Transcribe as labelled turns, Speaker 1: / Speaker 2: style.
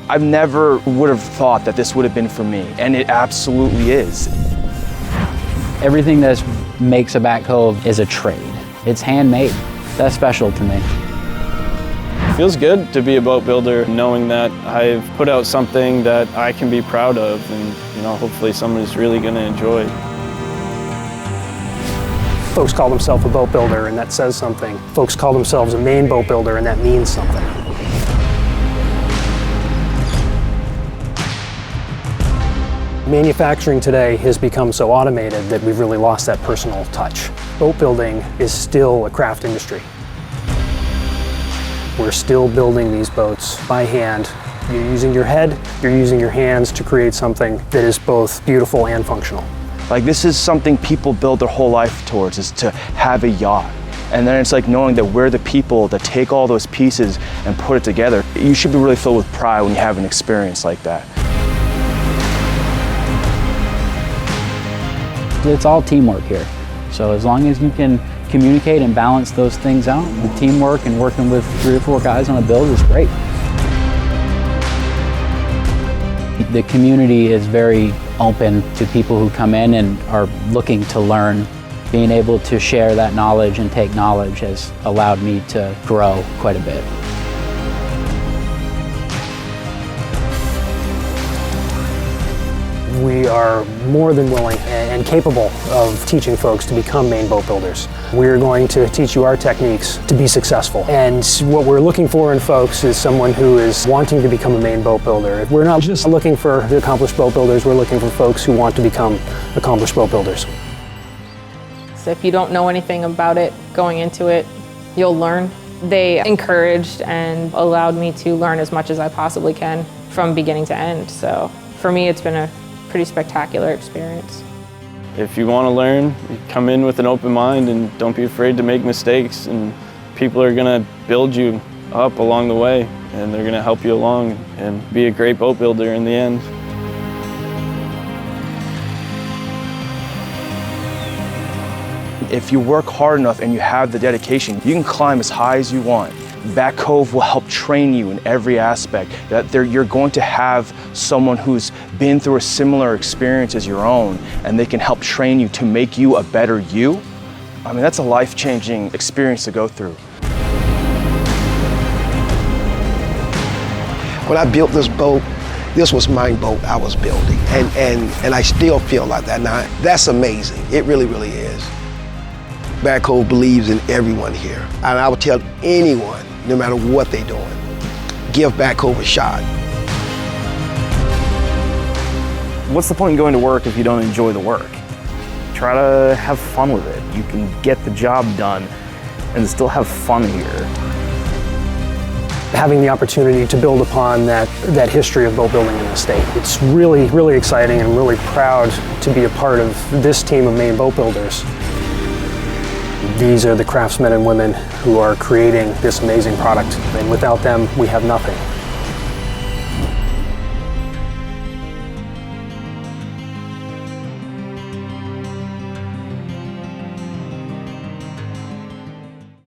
Speaker 1: I never would have thought that this would have been for me, and it absolutely is.
Speaker 2: Everything that makes a Back Cove is a trade. It's handmade. That's special to me.
Speaker 3: It feels good to be a boat builder, knowing that I've put out something that I can be proud of, and hopefully somebody's really going to enjoy.
Speaker 4: Folks call themselves a boat builder, and that says something. Folks call themselves a Maine boat builder, and that means something. Manufacturing today has become so automated that we've really lost that personal touch. Boat building is still a craft industry. We're still building these boats by hand. You're using your head, you're using your hands to create something that is both beautiful and functional.
Speaker 1: Like, this is something people build their whole life towards, is to have a yacht. And then it's like knowing that we're the people that take all those pieces and put it together. You should be really filled with pride when you have an experience like that.
Speaker 2: It's all teamwork here. So as long as you can communicate and balance those things out, the teamwork and working with 3 or 4 guys on a build is great. The community is very open to people who come in and are looking to learn. Being able to share that knowledge and take knowledge has allowed me to grow quite a bit.
Speaker 4: We are more than willing and capable of teaching folks to become Maine boat builders. We're going to teach you our techniques to be successful. And what we're looking for in folks is someone who is wanting to become a Maine boat builder. We're not just looking for the accomplished boat builders, we're looking for folks who want to become accomplished boat builders.
Speaker 5: So if you don't know anything about it going into it, you'll learn. They encouraged and allowed me to learn as much as I possibly can from beginning to end. So for me, it's been a pretty spectacular experience.
Speaker 3: If you want to learn, come in with an open mind and don't be afraid to make mistakes, and people are going to build you up along the way, and they're going to help you along and be a great boat builder in the end.
Speaker 1: If you work hard enough and you have the dedication, you can climb as high as you want. Back Cove will help train you in every aspect. You're going to have someone who's been through a similar experience as your own, and they can help train you to make you a better you. I mean, that's a life-changing experience to go through.
Speaker 6: When I built this boat, this was my boat I was building, and I still feel like that. Now, that's amazing. It really, really is. Back Cove believes in everyone here, and I would tell anyone, no matter what they're doing, give Back Cove a shot.
Speaker 7: What's the point in going to work if you don't enjoy the work? Try to have fun with it. You can get the job done and still have fun here.
Speaker 4: Having the opportunity to build upon that history of boat building in the state. It's really, really exciting, and I'm really proud to be a part of this team of Maine boat builders. These are the craftsmen and women who are creating this amazing product, and without them, we have nothing.